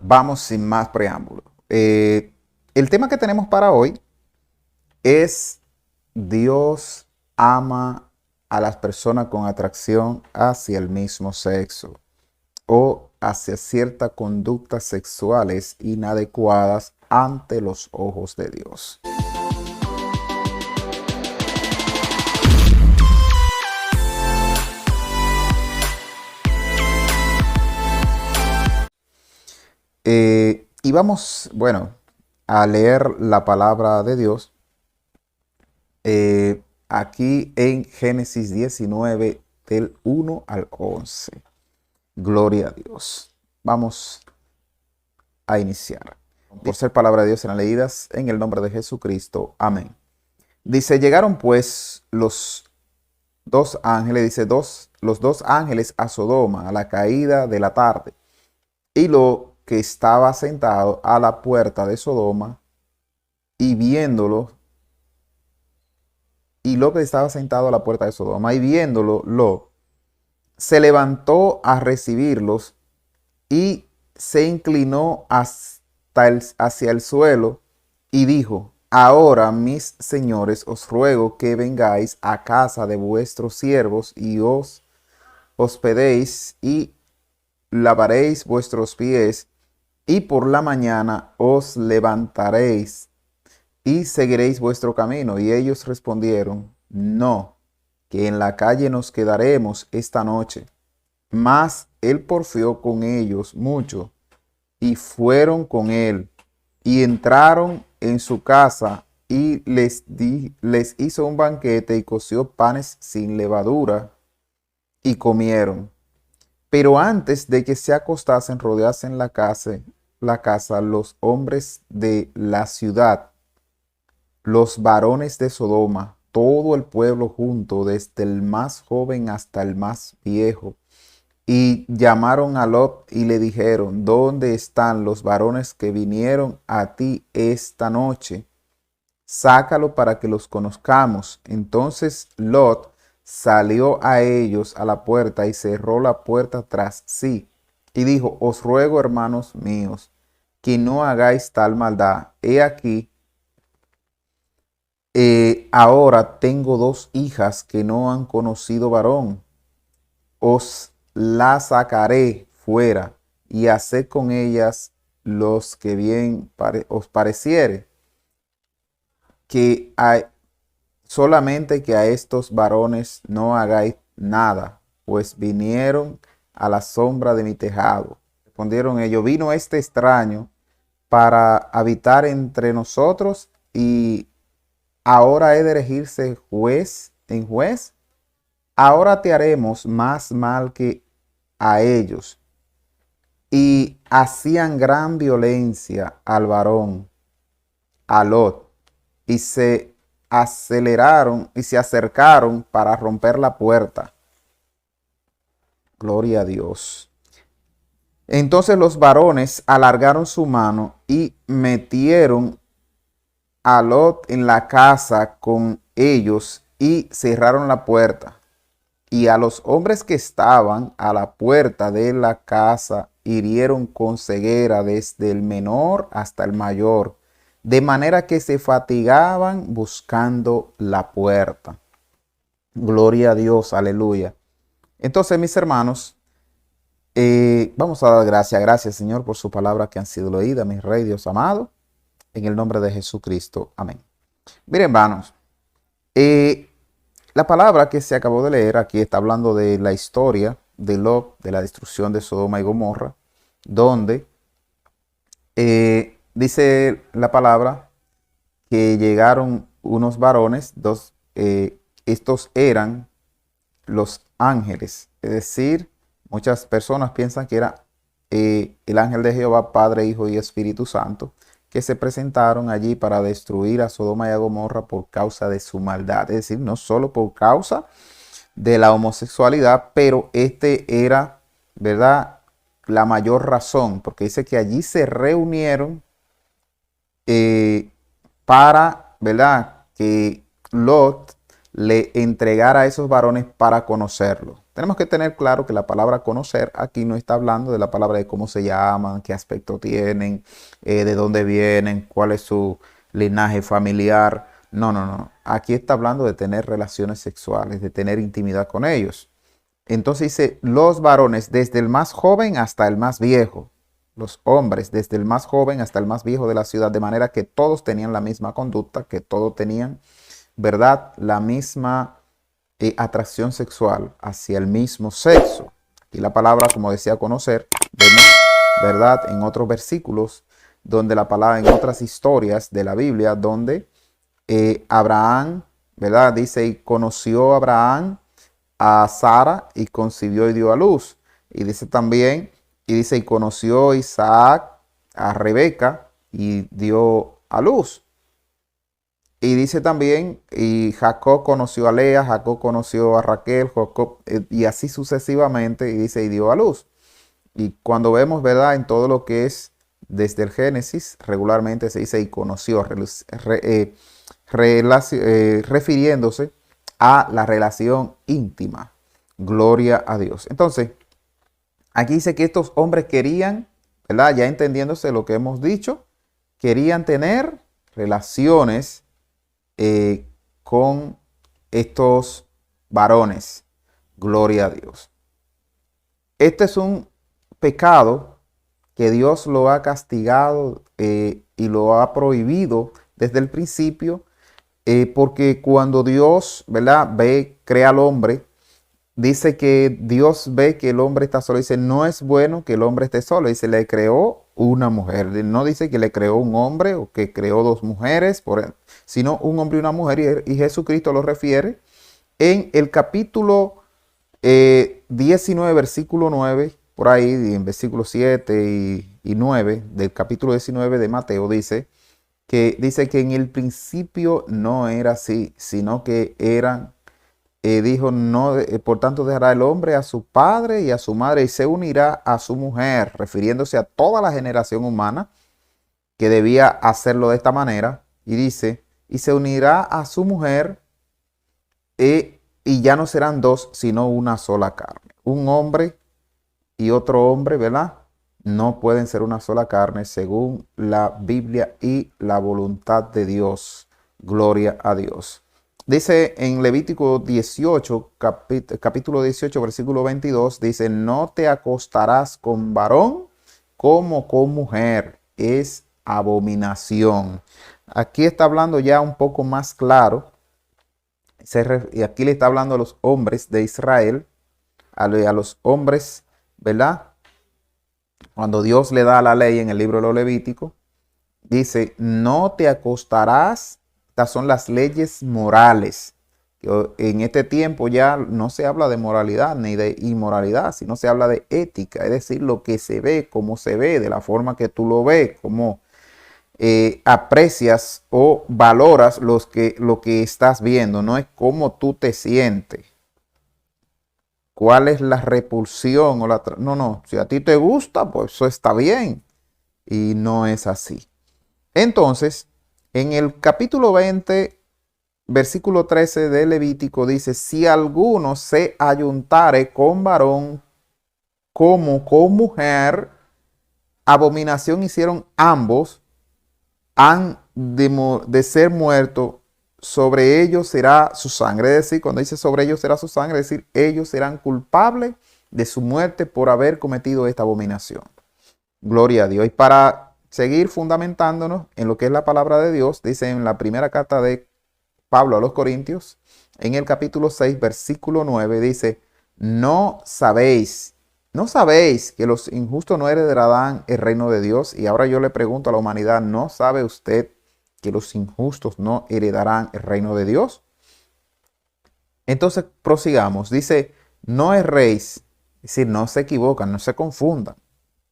Vamos sin más preámbulo. El tema que tenemos para hoy es Dios ama a las personas con atracción hacia el mismo sexo o hacia ciertas conductas sexuales inadecuadas ante los ojos de Dios. Y vamos, bueno, a leer la palabra de Dios aquí en Génesis 19 del 1 al 11. Gloria a Dios. Vamos a iniciar. Por ser palabra de Dios serán leídas en el nombre de Jesucristo. Amén. Dice, llegaron pues los dos ángeles, los dos ángeles a Sodoma a la caída de la tarde. Y lo que estaba sentado a la puerta de Sodoma y viéndolo, y lo que estaba sentado a la puerta de Sodoma y viéndolo, se levantó a recibirlos y se inclinó hacia el suelo y dijo, ahora, mis señores, os ruego que vengáis a casa de vuestros siervos y os hospedéis y lavaréis vuestros pies y por la mañana os levantaréis y seguiréis vuestro camino. Y ellos respondieron, no, que en la calle nos quedaremos esta noche. Mas él porfió con ellos mucho, y fueron con él, y entraron en su casa, y les hizo un banquete, y coció panes sin levadura, y comieron. Pero antes de que se acostasen, rodeasen la casa, los hombres de la ciudad, los varones de Sodoma, todo el pueblo junto, desde el más joven hasta el más viejo, y llamaron a Lot y le dijeron, ¿dónde están los varones que vinieron a ti esta noche? Sácalo para que los conozcamos. Entonces Lot salió a ellos a la puerta y cerró la puerta tras sí. Y dijo, os ruego, hermanos míos, que no hagáis tal maldad. He aquí, ahora tengo dos hijas que no han conocido varón. Os las sacaré fuera y haced con ellas los que bien os pareciere, que solamente que a estos varones no hagáis nada, pues vinieron a la sombra de mi tejado. Respondieron ellos, vino este extraño para habitar entre nosotros y ahora he de elegirse juez en juez. Ahora te haremos más mal que a ellos. Y hacían gran violencia al varón, a Lot, y se acercaron para romper la puerta. Gloria a Dios. Entonces los varones alargaron su mano y metieron a Lot en la casa con ellos y cerraron la puerta. Y a los hombres que estaban a la puerta de la casa hirieron con ceguera desde el menor hasta el mayor, de manera que se fatigaban buscando la puerta. Gloria a Dios, aleluya. Entonces, mis hermanos, vamos a dar gracias, Señor, por su palabra que han sido oídas, mi Rey Dios amado, en el nombre de Jesucristo. Amén. Miren, hermanos, la palabra que se acabó de leer aquí está hablando de la historia de Lot, de la destrucción de Sodoma y Gomorra, donde dice la palabra que llegaron unos varones, estos eran los ángeles, es decir, muchas personas piensan que era el ángel de Jehová, Padre, Hijo y Espíritu Santo, que se presentaron allí para destruir a Sodoma y a Gomorra por causa de su maldad. Es decir, no solo por causa de la homosexualidad, pero era, ¿verdad?, la mayor razón, porque dice que allí se reunieron para, ¿verdad?, que Lot le entregara a esos varones para conocerlo. Tenemos que tener claro que la palabra conocer aquí no está hablando de la palabra de cómo se llaman, qué aspecto tienen, de dónde vienen, cuál es su linaje familiar. No, no, no. Aquí está hablando de tener relaciones sexuales, de tener intimidad con ellos. Entonces dice, los varones desde el más joven hasta el más viejo. Los hombres desde el más joven hasta el más viejo de la ciudad, de manera que todos tenían la misma conducta, que todos tenían, ¿verdad?, la misma atracción sexual hacia el mismo sexo. Y la palabra, como decía, conocer, vemos, ¿verdad?, en otros versículos, donde la palabra, en otras historias de la Biblia, donde Abraham, ¿verdad?, dice, y conoció Abraham a Sara y concibió y dio a luz. Y dice también, y dice, y conoció Isaac a Rebeca y dio a luz. Y dice también, y Jacob conoció a Lea, Jacob conoció a Raquel, Jacob, y así sucesivamente, y dice, y dio a luz. Y cuando vemos, ¿verdad?, en todo lo que es desde el Génesis, regularmente se dice, y conoció, refiriéndose a la relación íntima. Gloria a Dios. Entonces, aquí dice que estos hombres querían, ¿verdad?, ya entendiéndose lo que hemos dicho, querían tener relaciones con estos varones. Gloria a Dios. Este es un pecado que Dios lo ha castigado y lo ha prohibido desde el principio, porque cuando Dios, ¿verdad?, crea al hombre, dice que Dios ve que el hombre está solo. Dice, no es bueno que el hombre esté solo. Dice, le creó una mujer. No dice que le creó un hombre o que creó dos mujeres, sino un hombre y una mujer. Y Jesucristo lo refiere en el capítulo 19, versículo 9, por ahí, en versículo 7 y 9 del capítulo 19 de Mateo, dice que en el principio no era así, sino que eran dijo, no, por tanto dejará el hombre a su padre y a su madre y se unirá a su mujer, refiriéndose a toda la generación humana que debía hacerlo de esta manera. Y dice, y se unirá a su mujer y ya no serán dos, sino una sola carne. Un hombre y otro hombre, ¿verdad?, no pueden ser una sola carne según la Biblia y la voluntad de Dios. Gloria a Dios. Dice en Levítico 18, capítulo 18, versículo 22, dice, no te acostarás con varón como con mujer, es abominación. Aquí está hablando ya un poco más claro, y aquí le está hablando a los hombres de Israel, a los hombres, ¿verdad? Cuando Dios le da la ley en el libro de los Levíticos, dice, no te acostarás. Estas son las leyes morales. En este tiempo ya no se habla de moralidad ni de inmoralidad, sino se habla de ética, es decir, lo que se ve, cómo se ve, de la forma que tú lo ves, cómo aprecias o valoras lo que estás viendo, no es cómo tú te sientes. ¿Cuál es la repulsión o no, si a ti te gusta, pues eso está bien. Y no es así. Entonces, en el capítulo 20, versículo 13 de Levítico dice, si alguno se ayuntare con varón como con mujer, abominación hicieron ambos, han de ser muertos, sobre ellos será su sangre. Es decir, cuando dice sobre ellos será su sangre, es decir, ellos serán culpables de su muerte por haber cometido esta abominación. Gloria a Dios. Y para seguir fundamentándonos en lo que es la palabra de Dios, dice en la primera carta de Pablo a los Corintios, en el capítulo 6, versículo 9, dice, no sabéis que los injustos no heredarán el reino de Dios. Y ahora yo le pregunto a la humanidad, ¿no sabe usted que los injustos no heredarán el reino de Dios? Entonces prosigamos. Dice, no erréis, es decir, no se equivocan, no se confundan,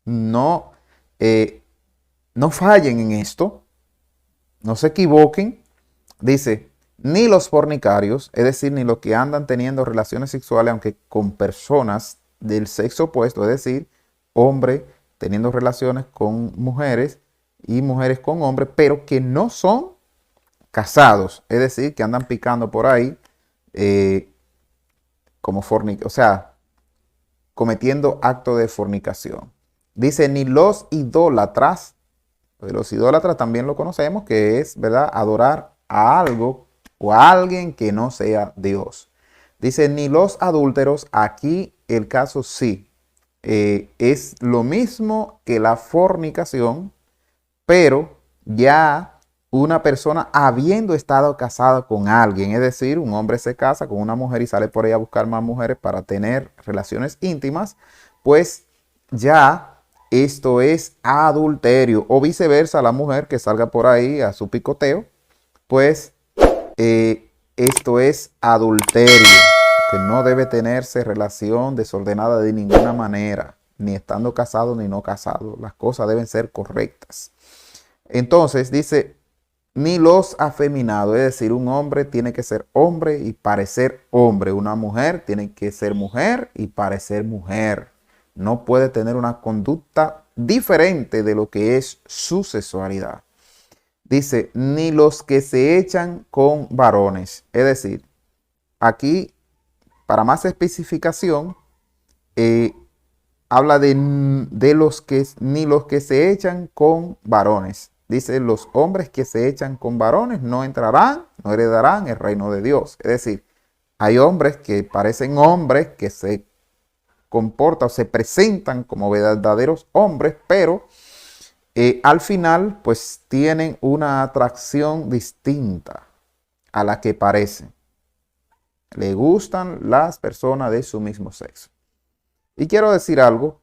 no fallen en esto, no se equivoquen. Dice, ni los fornicarios, es decir, ni los que andan teniendo relaciones sexuales, aunque con personas del sexo opuesto, es decir, hombre teniendo relaciones con mujeres y mujeres con hombres, pero que no son casados, es decir, que andan picando por ahí, como o sea, cometiendo acto de fornicación. Dice, ni los idólatras. Los idólatras también lo conocemos, que es, ¿verdad?, adorar a algo o a alguien que no sea Dios. Dice, ni los adúlteros. Aquí el caso sí. Es lo mismo que la fornicación, pero ya una persona habiendo estado casada con alguien, es decir, un hombre se casa con una mujer y sale por ahí a buscar más mujeres para tener relaciones íntimas, pues ya esto es adulterio. O viceversa, la mujer que salga por ahí a su picoteo, pues esto es adulterio, que no debe tenerse relación desordenada de ninguna manera, ni estando casado ni no casado. Las cosas deben ser correctas. Entonces dice, ni los afeminados, es decir, un hombre tiene que ser hombre y parecer hombre. Una mujer tiene que ser mujer y parecer mujer. No puede tener una conducta diferente de lo que es su sexualidad. Dice, ni los que se echan con varones. Es decir, aquí, para más especificación, habla de los que, ni los que se echan con varones. Dice, los hombres que se echan con varones no entrarán, no heredarán el reino de Dios. Es decir, hay hombres que parecen hombres, que se comportan o se presentan como verdaderos hombres, pero al final pues tienen una atracción distinta a la que parecen. Le gustan las personas de su mismo sexo. Y quiero decir algo,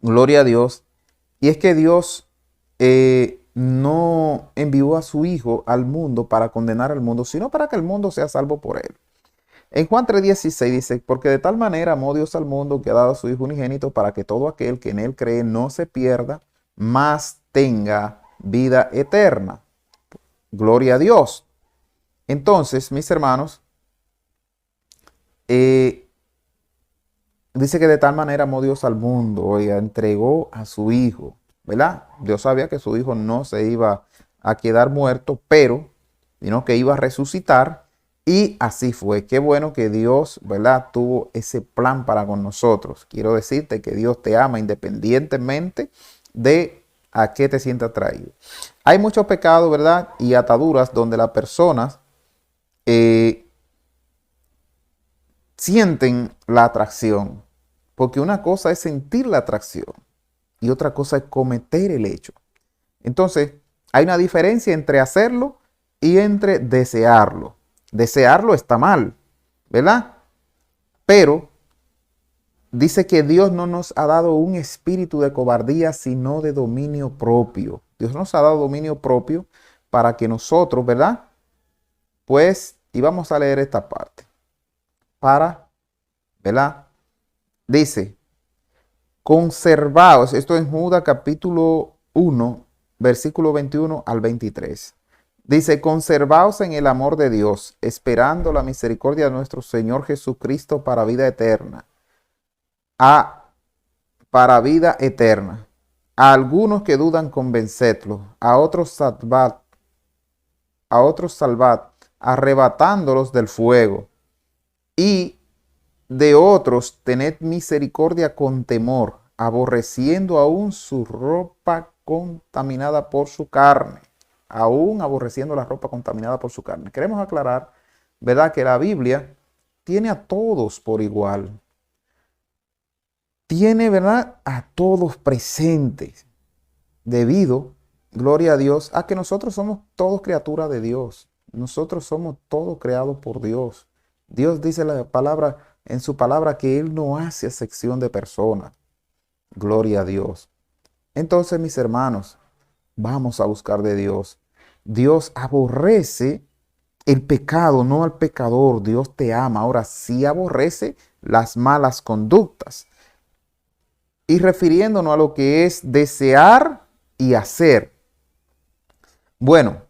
gloria a Dios, y es que Dios no envió a su Hijo al mundo para condenar al mundo, sino para que el mundo sea salvo por él. En Juan 3:16 dice, porque de tal manera amó Dios al mundo que ha dado a su Hijo unigénito para que todo aquel que en él cree no se pierda, mas tenga vida eterna. Gloria a Dios. Entonces, mis hermanos, dice que de tal manera amó Dios al mundo, oiga, entregó a su Hijo, ¿verdad? Dios sabía que su Hijo no se iba a quedar muerto, pero, sino que iba a resucitar, y así fue. Qué bueno que Dios, ¿verdad?, tuvo ese plan para con nosotros. Quiero decirte que Dios te ama independientemente de a qué te sientas atraído. Hay muchos pecados, ¿verdad?, y ataduras donde las personas sienten la atracción, porque una cosa es sentir la atracción y otra cosa es cometer el hecho. Entonces, hay una diferencia entre hacerlo y entre desearlo. Desearlo está mal, ¿verdad? Pero dice que Dios no nos ha dado un espíritu de cobardía, sino de dominio propio. Dios nos ha dado dominio propio para que nosotros, ¿verdad? Pues, y vamos a leer esta parte. ¿Verdad? Dice, conservaos, esto en Judas capítulo 1, versículo 21 al 23. Dice, conservaos en el amor de Dios, esperando la misericordia de nuestro Señor Jesucristo para vida eterna. Para vida eterna. A algunos que dudan, convencedlos. A otros salvad, arrebatándolos del fuego. Y de otros tened misericordia con temor, aborreciendo aún su ropa contaminada por su carne. Aún aborreciendo la ropa contaminada por su carne. Queremos aclarar, ¿verdad?, que la Biblia tiene a todos por igual. Tiene, ¿verdad?, a todos presentes. Debido, gloria a Dios, a que nosotros somos todos criaturas de Dios. Nosotros somos todos creados por Dios. Dios dice la palabra, en su palabra, que Él no hace acepción de personas. Gloria a Dios. Entonces, mis hermanos, vamos a buscar de Dios. Dios aborrece el pecado, no al pecador. Dios te ama. Ahora sí aborrece las malas conductas. Y refiriéndonos a lo que es desear y hacer. Bueno,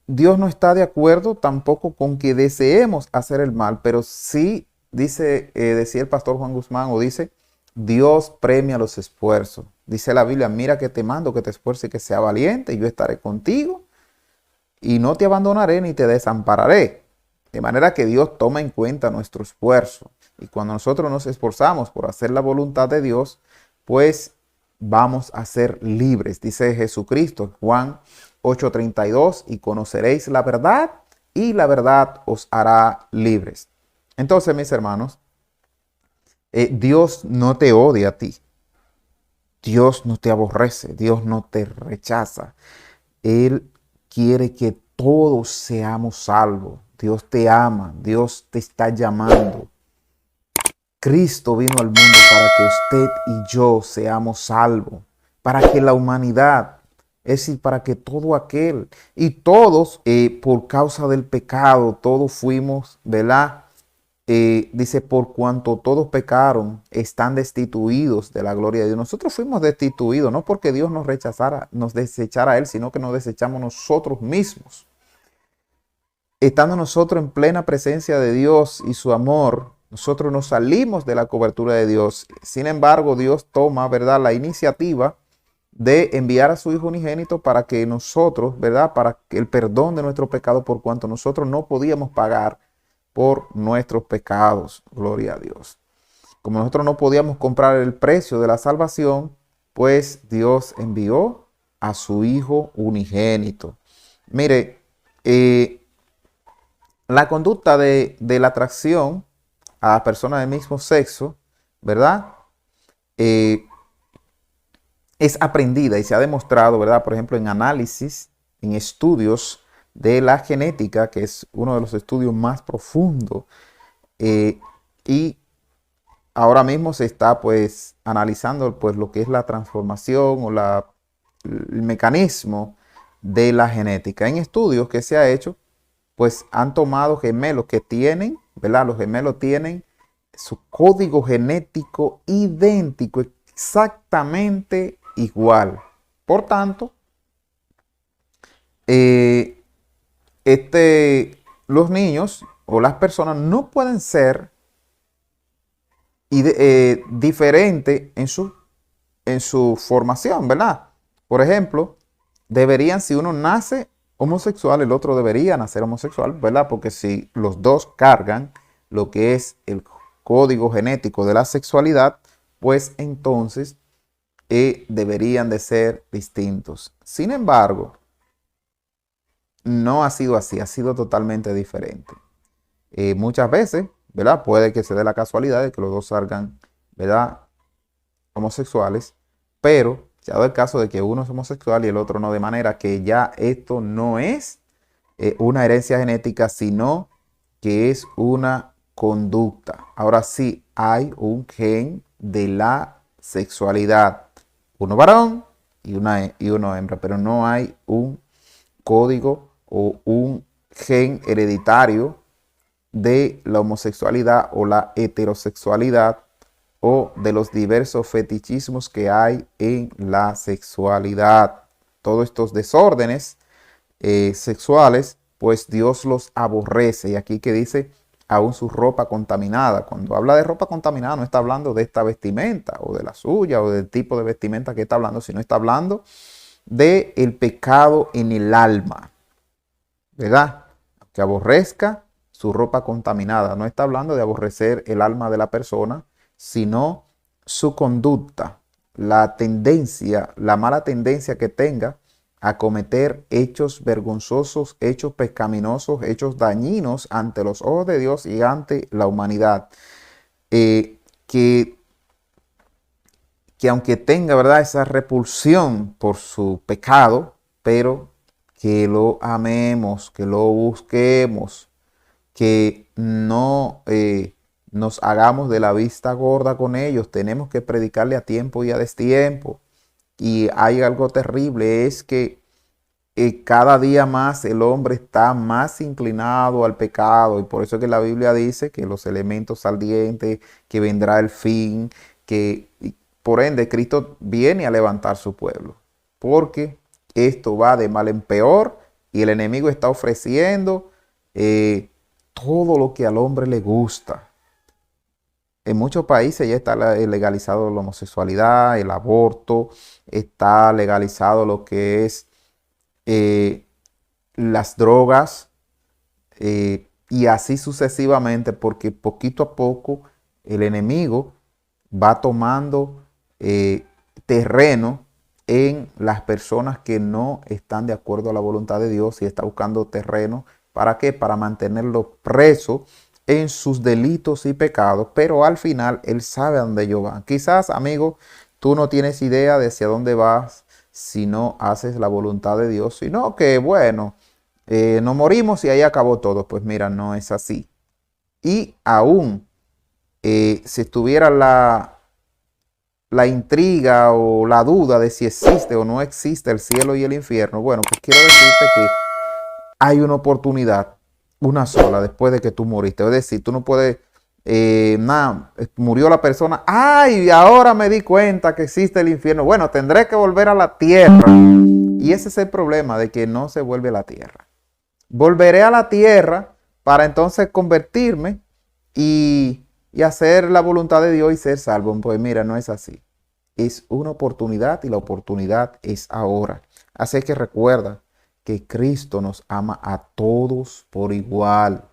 Dios no está de acuerdo tampoco con que deseemos hacer el mal, pero sí decía el pastor Juan Guzmán, o dice, Dios premia los esfuerzos. Dice la Biblia, mira que te mando que te esfuerces y que sea valiente, y yo estaré contigo y no te abandonaré ni te desampararé. De manera que Dios toma en cuenta nuestro esfuerzo. Y cuando nosotros nos esforzamos por hacer la voluntad de Dios, pues vamos a ser libres. Dice Jesucristo, Juan 8:32, y conoceréis la verdad y la verdad os hará libres. Entonces, mis hermanos, Dios no te odia a ti. Dios no te aborrece. Dios no te rechaza. Él quiere que todos seamos salvos. Dios te ama. Dios te está llamando. Cristo vino al mundo para que usted y yo seamos salvos. Para que la humanidad, es decir, para que todo aquel y todos, por causa del pecado, todos fuimos, ¿verdad? Dice, por cuanto todos pecaron, están destituidos de la gloria de Dios. Nosotros fuimos destituidos, no porque Dios nos rechazara, nos desechara a Él, sino que nos desechamos nosotros mismos. Estando nosotros en plena presencia de Dios y su amor, nosotros nos salimos de la cobertura de Dios. Sin embargo, Dios toma, ¿verdad?, la iniciativa de enviar a su Hijo unigénito para que nosotros, ¿verdad?, para que el perdón de nuestro pecado, por cuanto nosotros no podíamos pagar por nuestros pecados. Gloria a Dios. Como nosotros no podíamos comprar el precio de la salvación, pues Dios envió a su Hijo unigénito. Mire, la conducta de la atracción a las personas del mismo sexo, ¿verdad? Es aprendida y se ha demostrado, ¿verdad? Por ejemplo, en análisis, en estudios de la genética, que es uno de los estudios más profundos, y ahora mismo se está pues analizando pues lo que es la transformación o el mecanismo de la genética. En estudios que se ha hecho, pues han tomado gemelos que tienen, ¿verdad? Los gemelos tienen su código genético idéntico, exactamente igual. Por tanto, los niños o las personas no pueden ser diferentes en su formación, ¿verdad? Por ejemplo, si uno nace homosexual, el otro debería nacer homosexual, ¿verdad? Porque si los dos cargan lo que es el código genético de la sexualidad, pues entonces deberían de ser distintos. Sin embargo, no ha sido así, ha sido totalmente diferente. Muchas veces, ¿verdad? Puede que se dé la casualidad de que los dos salgan, ¿verdad?, homosexuales, pero se ha dado el caso de que uno es homosexual y el otro no, de manera que ya esto no es una herencia genética, sino que es una conducta. Ahora sí, hay un gen de la sexualidad, uno varón y uno hembra, pero no hay un código o un gen hereditario de la homosexualidad o la heterosexualidad o de los diversos fetichismos que hay en la sexualidad. Todos estos desórdenes sexuales, pues Dios los aborrece. Y aquí que dice, aún su ropa contaminada. Cuando habla de ropa contaminada, no está hablando de esta vestimenta o de la suya o del tipo de vestimenta que está hablando, sino está hablando de el pecado en el alma, ¿verdad? Que aborrezca su ropa contaminada. No está hablando de aborrecer el alma de la persona, sino su conducta, la tendencia, la mala tendencia que tenga a cometer hechos vergonzosos, hechos pecaminosos, hechos dañinos ante los ojos de Dios y ante la humanidad. Que aunque tenga, ¿verdad?, esa repulsión por su pecado, pero que lo amemos, que lo busquemos, que no nos hagamos de la vista gorda con ellos. Tenemos que predicarle a tiempo y a destiempo. Y hay algo terrible, es que cada día más el hombre está más inclinado al pecado, y por eso es que la Biblia dice que los elementos ardientes, que vendrá el fin, que por ende Cristo viene a levantar su pueblo, porque esto va de mal en peor y el enemigo está ofreciendo todo lo que al hombre le gusta. En muchos países ya está legalizado la homosexualidad, el aborto, está legalizado lo que es las drogas, y así sucesivamente, porque poquito a poco el enemigo va tomando terreno en las personas que no están de acuerdo a la voluntad de Dios y está buscando terreno. ¿Para qué? Para mantenerlo preso en sus delitos y pecados, pero al final él sabe a dónde ellos van. Quizás, amigo, tú no tienes idea de hacia dónde vas si no haces la voluntad de Dios, sino que, bueno, nos morimos y ahí acabó todo. Pues mira, no es así. Y aún si estuviera la intriga o la duda de si existe o no existe el cielo y el infierno, bueno, pues quiero decirte que hay una oportunidad, una sola, después de que tú moriste. Es decir, tú no puedes, nada, murió la persona, ay, ahora me di cuenta que existe el infierno. Bueno, tendré que volver a la tierra. Y ese es el problema de que no se vuelve a la tierra. Volveré a la tierra para entonces convertirme y hacer la voluntad de Dios y ser salvo. Pues mira, no es así. Es una oportunidad y la oportunidad es ahora. Así que recuerda que Cristo nos ama a todos por igual.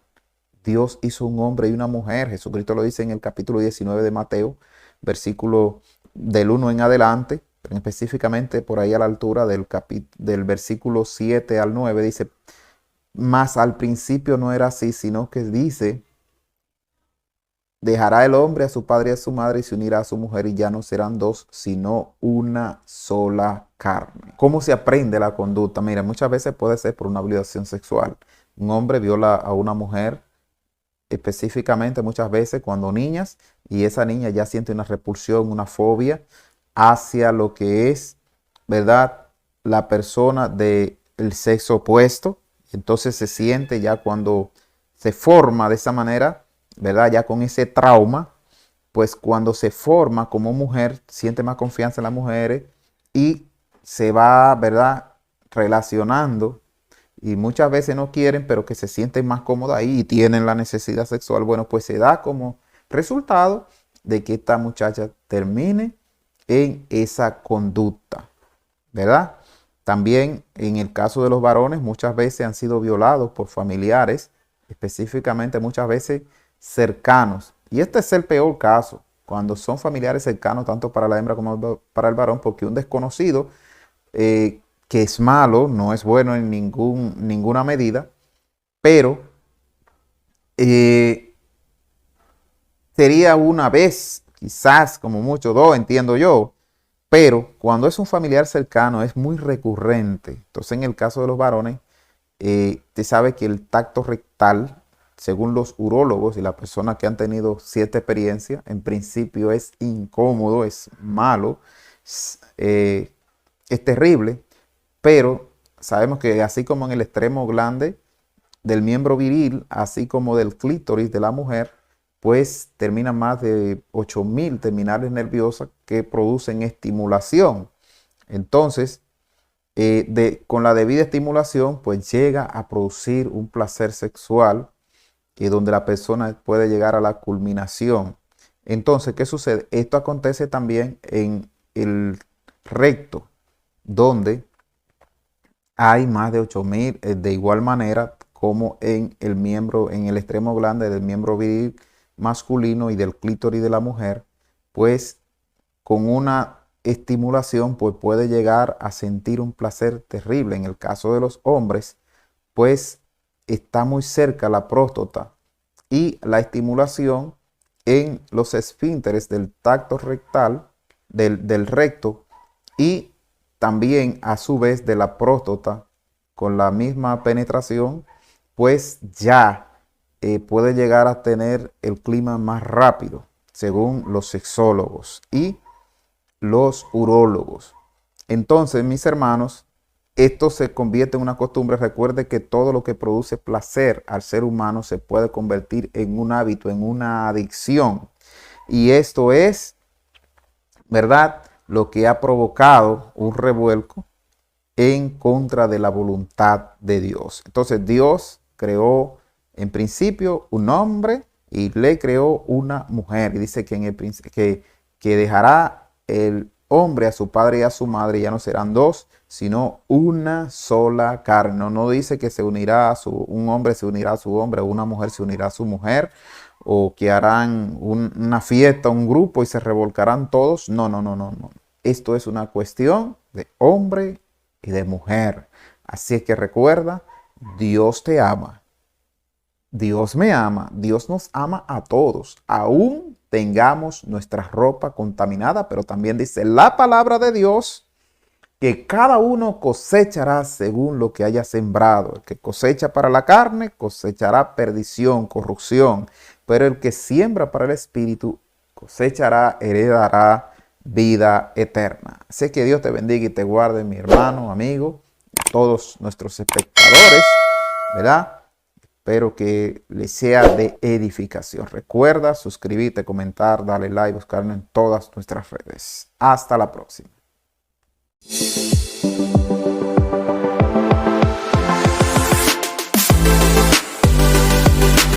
Dios hizo un hombre y una mujer. Jesucristo lo dice en el capítulo 19 de Mateo, versículo del 1 en adelante, pero específicamente por ahí a la altura del versículo 7 al 9, dice, mas al principio no era así, sino que dice, dejará el hombre a su padre y a su madre y se unirá a su mujer y ya no serán dos, sino una sola carne. ¿Cómo se aprende la conducta? Mira, muchas veces puede ser por una violación sexual. Un hombre viola a una mujer, específicamente muchas veces cuando niñas, y esa niña ya siente una repulsión, una fobia hacia lo que es, ¿verdad?, la persona del sexo opuesto. Entonces se siente ya cuando se forma de esa manera, ¿verdad? Ya con ese trauma, pues cuando se forma como mujer, siente más confianza en las mujeres y se va, ¿verdad?, relacionando. Y muchas veces no quieren, pero que se sienten más cómodas ahí y tienen la necesidad sexual. Bueno, pues se da como resultado de que esta muchacha termine en esa conducta, ¿verdad? También en el caso de los varones, muchas veces han sido violados por familiares, específicamente muchas veces cercanos. Y este es el peor caso, cuando son familiares cercanos, tanto para la hembra como para el varón, porque un desconocido que es malo, no es bueno en ninguna medida, pero sería una vez, quizás como mucho, dos, entiendo yo, pero cuando es un familiar cercano es muy recurrente. Entonces en el caso de los varones, te sabe que el tacto rectal, según los urólogos y las personas que han tenido cierta experiencia, en principio es incómodo, es malo, es terrible, pero sabemos que así como en el extremo glande del miembro viril, así como del clítoris de la mujer, pues terminan más de 8000 terminales nerviosas que producen estimulación. Entonces, con la debida estimulación, pues llega a producir un placer sexual donde la persona puede llegar a la culminación. Entonces, ¿qué sucede? Esto acontece también en el recto, donde hay más de 8000, de igual manera como en el miembro, en el extremo glande del miembro viril masculino y del clítoris de la mujer, pues con una estimulación pues puede llegar a sentir un placer terrible. En el caso de los hombres, pues está muy cerca la próstata y la estimulación en los esfínteres del tacto rectal, del recto, y también a su vez de la próstata con la misma penetración, pues ya puede llegar a tener el clima más rápido, según los sexólogos y los urólogos. Entonces, mis hermanos, esto se convierte en una costumbre. Recuerde que todo lo que produce placer al ser humano se puede convertir en un hábito, en una adicción. Y esto es, ¿verdad?, lo que ha provocado un revuelco en contra de la voluntad de Dios. Entonces Dios creó en principio un hombre y le creó una mujer. Y dice que dejará el hombre a su padre y a su madre, y ya no serán dos, sino una sola carne. No dice que se unirá un hombre se unirá a su hombre, o una mujer se unirá a su mujer, o que harán una fiesta, un grupo y se revolcarán todos. No, no, no, no, no. Esto es una cuestión de hombre y de mujer. Así es que recuerda, Dios te ama. Dios me ama, Dios nos ama a todos, aún tengamos nuestra ropa contaminada, pero también dice la palabra de Dios que cada uno cosechará según lo que haya sembrado. El que cosecha para la carne cosechará perdición, corrupción, pero el que siembra para el espíritu cosechará, heredará vida eterna. Así que Dios te bendiga y te guarde, mi hermano, amigo, todos nuestros espectadores, ¿verdad? Espero que les sea de edificación. Recuerda suscribirte, comentar, darle like, buscarnos en todas nuestras redes. Hasta la próxima.